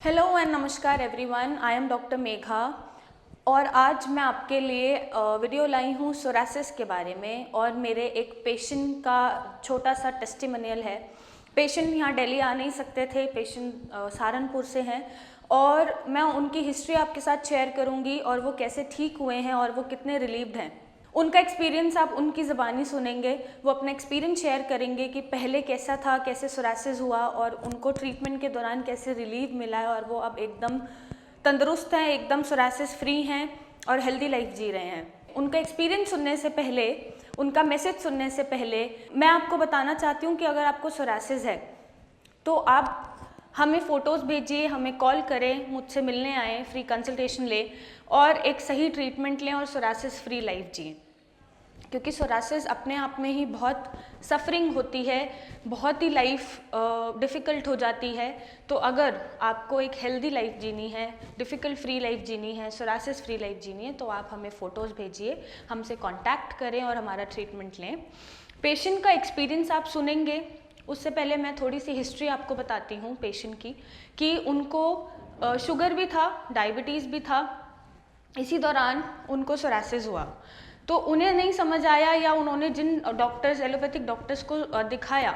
Hello and नमस्कार everyone, I am doctor Megha और आज मैं आपके लिए वीडियो लाई हूँ सोरासिस के बारे में। और मेरे एक पेशेंट का छोटा सा टेस्टिमोनियल है। पेशेंट यहाँ दिल्ली आ नहीं सकते थे, पेशेंट सहारनपुर से हैं और मैं उनकी हिस्ट्री आपके साथ शेयर करूँगी और वो कैसे ठीक हुए हैं और वो कितने रिलीव्ड हैं। उनका एक्सपीरियंस आप उनकी ज़बानी सुनेंगे, वो अपना एक्सपीरियंस शेयर करेंगे कि पहले कैसा था, कैसे सोरासिस हुआ और उनको ट्रीटमेंट के दौरान कैसे रिलीफ मिला है और वो अब एकदम तंदुरुस्त हैं, एकदम सोरासिस फ्री हैं और हेल्दी लाइफ जी रहे हैं। उनका एक्सपीरियंस सुनने से पहले, उनका मैसेज सुनने से पहले मैं आपको बताना चाहती हूँ कि अगर आपको सोरासिस है तो आप हमें फ़ोटोज़ भेजिए, हमें कॉल करें, मुझसे मिलने आएँ, फ्री कंसल्टेशन लें और एक सही ट्रीटमेंट लें और सोरासिस फ्री लाइफ जिएं। क्योंकि सोरासिस अपने आप में ही बहुत सफरिंग होती है, बहुत ही लाइफ डिफ़िकल्ट हो जाती है। तो अगर आपको एक हेल्दी लाइफ जीनी है, डिफ़िकल्ट फ्री लाइफ जीनी है, सोरासिस फ्री लाइफ जीनी है, तो आप हमें फ़ोटोज़ भेजिए, हमसे कांटेक्ट करें और हमारा ट्रीटमेंट लें। पेशेंट का एक्सपीरियंस आप सुनेंगे, उससे पहले मैं थोड़ी सी हिस्ट्री आपको बताती हूँ पेशेंट की कि उनको शुगर भी था, डायबिटीज़ भी था, इसी दौरान उनको सोरासिस हुआ। तो उन्हें नहीं समझ आया या उन्होंने जिन डॉक्टर्स, एलोपैथिक डॉक्टर्स को दिखाया,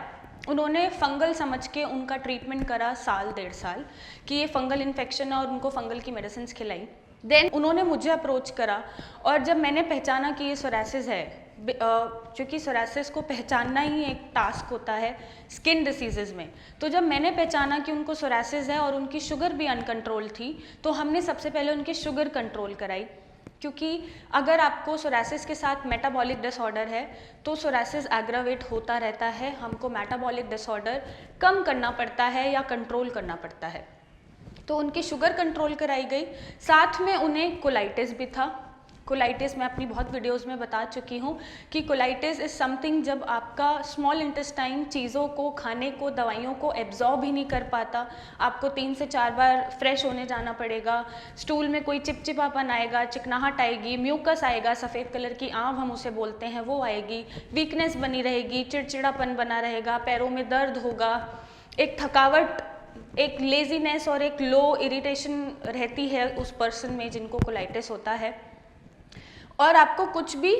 उन्होंने फंगल समझ के उनका ट्रीटमेंट करा साल डेढ़ साल कि ये फंगल इन्फेक्शन है और उनको फंगल की मेडिसिन खिलाई। देन उन्होंने मुझे अप्रोच करा और जब मैंने पहचाना कि ये सोरासिस है, क्योंकि सोरासिस को पहचानना ही एक टास्क होता है स्किन डिसीज़ेज़ में, तो जब मैंने पहचाना कि उनको सोरासिस है और उनकी शुगर भी अनकंट्रोल थी, तो हमने सबसे पहले उनकी शुगर कंट्रोल कराई। क्योंकि अगर आपको सोरासिस के साथ मेटाबॉलिक डिसऑर्डर है तो सोरासिस एग्रावेट होता रहता है, हमको मेटाबॉलिक डिसऑर्डर कम करना पड़ता है या कंट्रोल करना पड़ता है। तो उनकी शुगर कंट्रोल कराई गई, साथ में उन्हें कोलाइटिस भी था। कोलाइटिस मैं अपनी बहुत वीडियोस में बता चुकी हूँ कि कोलाइटिस इज़ समथिंग जब आपका स्मॉल इंटेस्टाइन चीज़ों को, खाने को, दवाइयों को एब्जॉर्ब ही नहीं कर पाता, आपको 3 से 4 बार फ्रेश होने जाना पड़ेगा, स्टूल में कोई चिपचिपापन आएगा, चिकनाहट आएगी, म्यूकस आएगा, सफ़ेद कलर की आंव हम उसे बोलते हैं वो आएगी, वीकनेस बनी रहेगी, चिड़चिड़ापन बना रहेगा, पैरों में दर्द होगा, एक थकावट, एक लेजीनेस और एक लो इरिटेशन रहती है उस पर्सन में जिनको कोलाइटिस होता है। और आपको कुछ भी,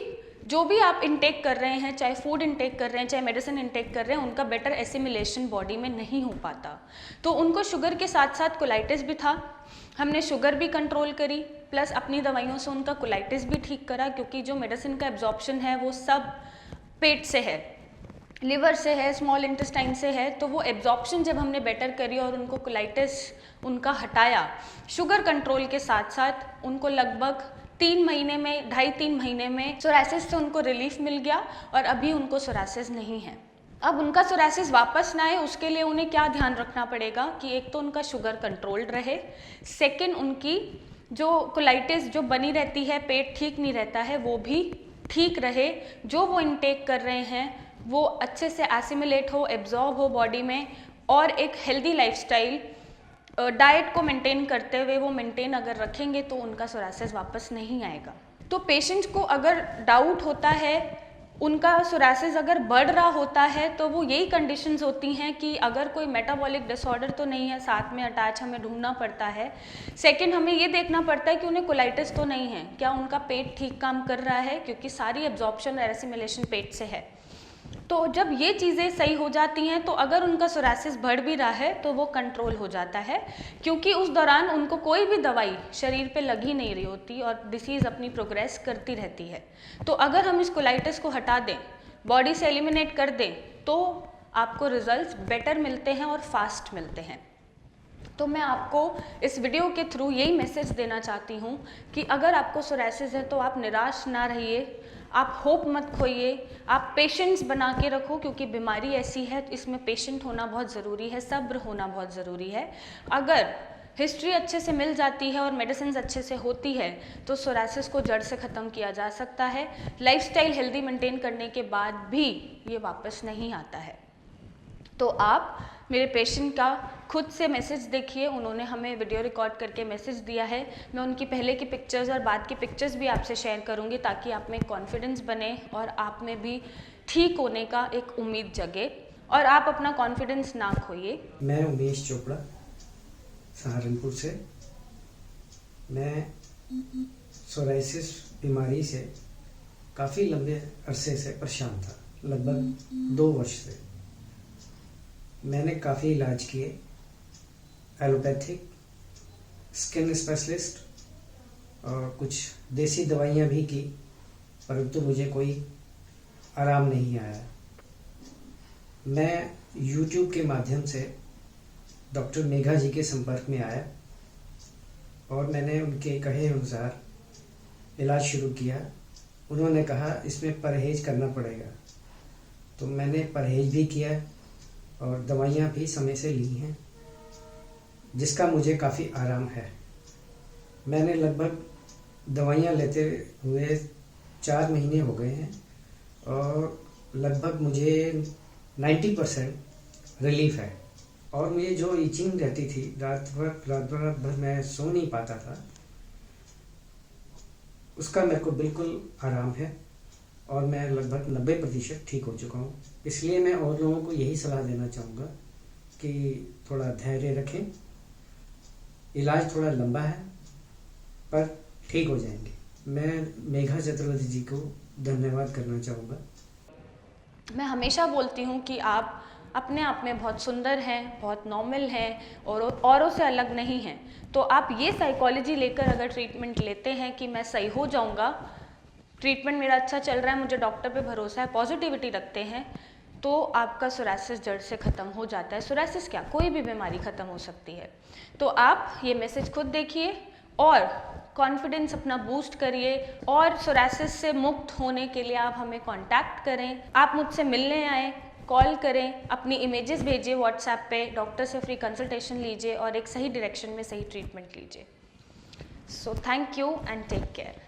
जो भी आप इनटेक कर रहे हैं, चाहे फूड इनटेक कर रहे हैं, चाहे मेडिसिन इनटेक कर रहे हैं, उनका बेटर एसिमिलेशन बॉडी में नहीं हो पाता। तो उनको शुगर के साथ साथ कोलाइटिस भी था, हमने शुगर भी कंट्रोल करी, प्लस अपनी दवाइयों से उनका कोलाइटिस भी ठीक करा। क्योंकि जो मेडिसिन का एब्जॉर्प्शन है वो सब पेट से है, लिवर से है, स्मॉल इंटेस्टाइन से है, तो वो एब्जॉर्प्शन जब हमने बेटर करी और उनको कोलाइटिस उनका हटाया शुगर कंट्रोल के साथ साथ, उनको लगभग 3 महीने में, 2.5-3 महीने में सोरासिस से उनको रिलीफ मिल गया और अभी उनको सोरासिस नहीं है। अब उनका सोरासिस वापस ना आए उसके लिए उन्हें क्या ध्यान रखना पड़ेगा कि एक तो उनका शुगर कंट्रोल्ड रहे, सेकंड उनकी जो कोलाइटिस जो बनी रहती है, पेट ठीक नहीं रहता है, वो भी ठीक रहे, जो वो इनटेक कर रहे हैं वो अच्छे से एसिमिलेट हो, एब्जॉर्ब हो बॉडी में, और एक हेल्दी लाइफस्टाइल डाइट को मेंटेन करते हुए वो मेंटेन अगर रखेंगे तो उनका सोरासिस वापस नहीं आएगा। तो पेशेंट को अगर डाउट होता है, उनका सोरासिस अगर बढ़ रहा होता है, तो वो यही कंडीशंस होती हैं कि अगर कोई मेटाबॉलिक डिसऑर्डर तो नहीं है साथ में अटैच, हमें ढूंढना पड़ता है। सेकंड, हमें ये देखना पड़ता है कि उन्हें कोलाइटिस तो नहीं है, क्या उनका पेट ठीक काम कर रहा है, क्योंकि सारी एब्जॉर्प्शन और एसिमिलेशन पेट से है। तो जब ये चीज़ें सही हो जाती हैं तो अगर उनका सोरासिस बढ़ भी रहा है तो वो कंट्रोल हो जाता है, क्योंकि उस दौरान उनको कोई भी दवाई शरीर पे लग ही नहीं रही होती और डिसीज़ अपनी प्रोग्रेस करती रहती है। तो अगर हम इस कोलाइटिस को हटा दें, बॉडी से एलिमिनेट कर दें, तो आपको रिजल्ट्स बेटर मिलते हैं और फास्ट मिलते हैं। तो मैं आपको इस वीडियो के थ्रू यही मैसेज देना चाहती हूँ कि अगर आपको सोरासिस है तो आप निराश ना रहिए, आप होप मत खोइए, आप पेशेंस बना के रखो, क्योंकि बीमारी ऐसी है इसमें पेशेंट होना बहुत ज़रूरी है, सब्र होना बहुत ज़रूरी है। अगर हिस्ट्री अच्छे से मिल जाती है और मेडिसिन अच्छे से होती है तो सोरासिस को जड़ से ख़त्म किया जा सकता है। लाइफस्टाइल हेल्दी मेंटेन करने के बाद भी ये वापस नहीं आता है। तो आप मेरे पेशेंट का खुद से मैसेज देखिए, उन्होंने हमें वीडियो रिकॉर्ड करके मैसेज दिया है। मैं उनकी पहले की पिक्चर्स और बाद की पिक्चर्स भी आपसे शेयर करूंगी ताकि आप में कॉन्फिडेंस बने और आप में भी ठीक होने का एक उम्मीद जगे और आप अपना कॉन्फिडेंस ना खोइए। मैं उमेश चोपड़ा, सहारनपुर से। मैं सोराइसिस बीमारी से काफ़ी लंबे अरसे से परेशान था, लगभग 2 वर्ष से। मैंने काफ़ी इलाज किए, एलोपैथिक, स्किन स्पेशलिस्ट और कुछ देसी दवाइयाँ भी की, परंतु मुझे कोई आराम नहीं आया। मैं YouTube के माध्यम से डॉक्टर मेघा जी के संपर्क में आया और मैंने उनके कहे अनुसार इलाज शुरू किया। उन्होंने कहा इसमें परहेज करना पड़ेगा, तो मैंने परहेज भी किया और दवाइयाँ भी समय से ली हैं, जिसका मुझे काफ़ी आराम है। मैंने लगभग दवाइयाँ लेते हुए 4 महीने हो गए हैं और लगभग मुझे 90% रिलीफ है। और मुझे जो इचिंग रहती थी, रात भर मैं सो नहीं पाता था, उसका मेरे को बिल्कुल आराम है और मैं लगभग 90% ठीक हो चुका हूँ। इसलिए मैं और लोगों को यही सलाह देना चाहूँगा कि थोड़ा धैर्य रखें। इलाज थोड़ा लंबा है पर ठीक हो जाएंगे। मैं मेघा चतुर्वेदी जी को धन्यवाद करना चाहूँगा। मैं हमेशा बोलती हूँ कि आप अपने आप में बहुत सुंदर हैं, बहुत नॉर्मल हैं और औरों से अलग नहीं हैं। तो आप ये साइकोलॉजी लेकर अगर ट्रीटमेंट लेते हैं कि मैं सही हो जाऊँगा, ट्रीटमेंट मेरा अच्छा चल रहा है, मुझे डॉक्टर पे भरोसा है, पॉजिटिविटी रखते हैं, तो आपका सोरासिस जड़ से ख़त्म हो जाता है। सोरासिस क्या, कोई भी बीमारी ख़त्म हो सकती है। तो आप ये मैसेज खुद देखिए और कॉन्फिडेंस अपना बूस्ट करिए और सोरासिस से मुक्त होने के लिए आप हमें कांटेक्ट करें। आप मुझसे मिलने आएँ, कॉल करें, अपनी इमेजेस भेजिए व्हाट्सएप पे, डॉक्टर से फ्री कंसल्टेशन लीजिए और एक सही डायरेक्शन में सही ट्रीटमेंट लीजिए। So thank you and take care.